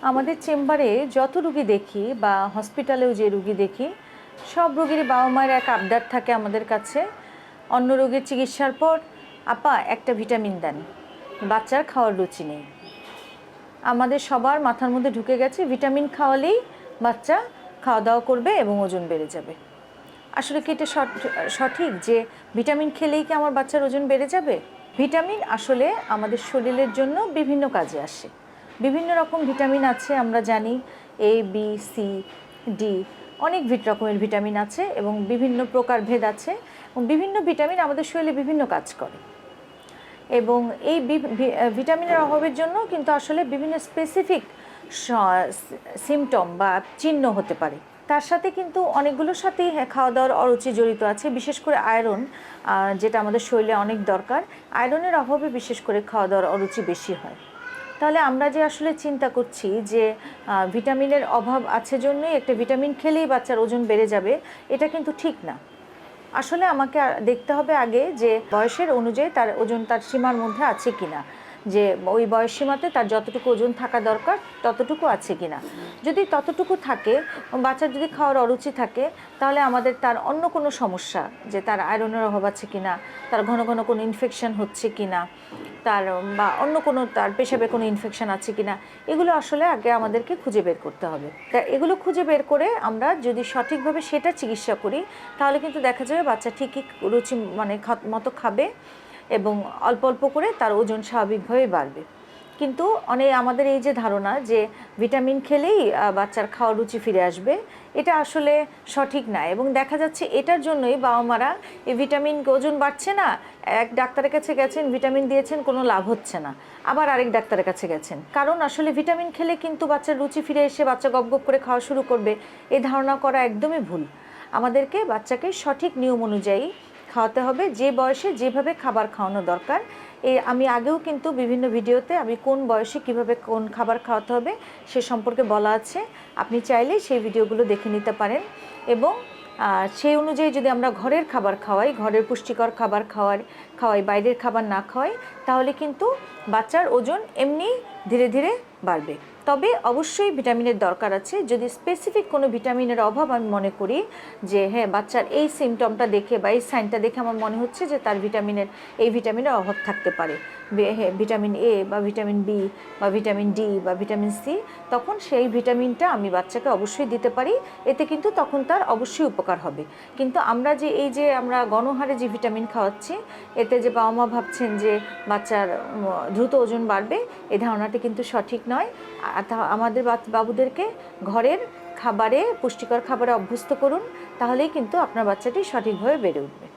আমাদের চেম্বারে যত রুগী দেখি বা হসপিটালেও যে রুগী দেখি, সব রুগীরই বাবা মায়ের এক আবদার থাকে আমাদের কাছে। অন্য রোগের চিকিৎসার পর, আপা একটা ভিটামিন দেন, বাচ্চার খাওয়ার রুচি নেই। আমাদের সবার মাথার মধ্যে ঢুকে গেছে ভিটামিন খাওয়ালেই বাচ্চা খাওয়া দাওয়া করবে এবং ওজন বেড়ে যাবে। আসলে কি এটা সঠিক যে ভিটামিন খেলেই কি আমার বাচ্চার ওজন বেড়ে যাবে? ভিটামিন আসলে আমাদের শরীরের জন্য বিভিন্ন কাজে আসে। বিভিন্ন রকম ভিটামিন আছে, আমরা জানি এ বি সি ডি, অনেক রকমের ভিটামিন আছে এবং বিভিন্ন প্রকারভেদ আছে, এবং বিভিন্ন ভিটামিন আমাদের শরীরে বিভিন্ন কাজ করে। এবং এই ভিটামিনের অভাবের জন্য কিন্তু আসলে বিভিন্ন স্পেসিফিক সিমটম বা চিহ্ন হতে পারে। তার সাথে কিন্তু অনেকগুলোর সাথেই খাওয়া দাওয়ার অরুচি জড়িত আছে, বিশেষ করে আয়রন, যেটা আমাদের শরীরে অনেক দরকার। আয়রনের অভাবে বিশেষ করে খাওয়া দাওয়ার অরুচি বেশি হয়। তাহলে আমরা যে আসলে চিন্তা করছি যে ভিটামিনের অভাব আছে জন্যই একটা ভিটামিন খেলেই বাচ্চার ওজন বেড়ে যাবে, এটা কিন্তু ঠিক না। আসলে আমাকে দেখতে হবে আগে যে বয়সের অনুযায়ী তার ওজন তার সীমার মধ্যে আছে কিনা, যে ওই বয়স সীমাতে তার যতটুকু ওজন থাকা দরকার ততটুকু আছে কিনা। যদি ততটুকু থাকে, বাচ্চার যদি খাওয়ার অরুচি থাকে, তাহলে আমাদের তার অন্য কোনো সমস্যা, যে তার আয়রনের অভাব আছে কিনা, তার ঘন ঘন কোনো ইনফেকশন হচ্ছে কিনা, তার বা অন্য কোনো তার পেশাবে কোনো ইনফেকশন আছে কিনা, এগুলো আসলে আগে আমাদেরকে খুঁজে বের করতে হবে। তা এগুলো খুঁজে বের করে আমরা যদি সঠিকভাবে সেটা চিকিৎসা করি, তাহলে কিন্তু দেখা যাবে বাচ্চা ঠিকই রুচি মতো খাবে এবং অল্প অল্প করে তার ওজন স্বাভাবিকভাবে বাড়বে। কিন্তু আমাদের এই যে ধারণা যে ভিটামিন খেলেই বাচ্চার খাওয়ার রুচি ফিরে আসবে, এটা আসলে সঠিক না। এবং দেখা যাচ্ছে এটার জন্যই বাবা মারা এই ভিটামিন ওজন বাড়ছে না, এক ডাক্তারের কাছে গেছেন, ভিটামিন দিয়েছেন, কোনো লাভ হচ্ছে না, আবার আরেক ডাক্তারের কাছে গেছেন। কারণ আসলে ভিটামিন খেলে কিন্তু বাচ্চার রুচি ফিরে এসে বাচ্চা গপ গপ করে খাওয়া শুরু করবে, এই ধারণা করা একদমই ভুল। আমাদেরকে বাচ্চাকে সঠিক নিয়ম অনুযায়ী খাওয়াতে হবে, যে বয়সে যেভাবে খাবার খাওয়ানো দরকার। আমি আগেও কিন্তু বিভিন্ন ভিডিওতে আমি কোন বয়সে কিভাবে কোন খাবার খাওয়াতে হবে সে সম্পর্কে বলা আছে, আপনি চাইলে সেই ভিডিওগুলো দেখে নিতে পারেন। এবং সেই অনুযায়ী যদি আমরা ঘরের খাবার খাওয়াই, ঘরের পুষ্টিকর খাবার খাওয়াই, বাইরের খাবার না খাওয়াই, তাহলে কিন্তু বাচ্চার ওজন এমনি ধীরে ধীরে বাড়বে। তবে অবশ্যই ভিটামিনের দরকার আছে। যদি স্পেসিফিক কোনো ভিটামিনের অভাব আমি মনে করি, যে হ্যাঁ বাচ্চার এই সিমটমটা দেখে বা এই সাইনটা দেখে আমার মনে হচ্ছে যে তার এই ভিটামিনের অভাব থাকতে পারে, হ্যাঁ ভিটামিন এ বা ভিটামিন বি বা ভিটামিন ডি বা ভিটামিন সি, তখন সেই ভিটামিনটা আমি বাচ্চাকে অবশ্যই দিতে পারি। এতে কিন্তু তখন তার অবশ্যই উপকার হবে। কিন্তু আমরা যে আমরা গণহারে যে ভিটামিন খাওয়াচ্ছি, এতে যে বাবা মা ভাবছেন যে বাচ্চার দ্রুত ওজন বাড়বে, এই ধারণাটি কিন্তু সঠিক নয়। আমাদের বাবুদেরকে ঘরের খাবারে, পুষ্টিকর খাবারে অভ্যস্ত করুন, তাহলেই কিন্তু আপনার বাচ্চাটি সঠিকভাবে বেড়ে উঠবে।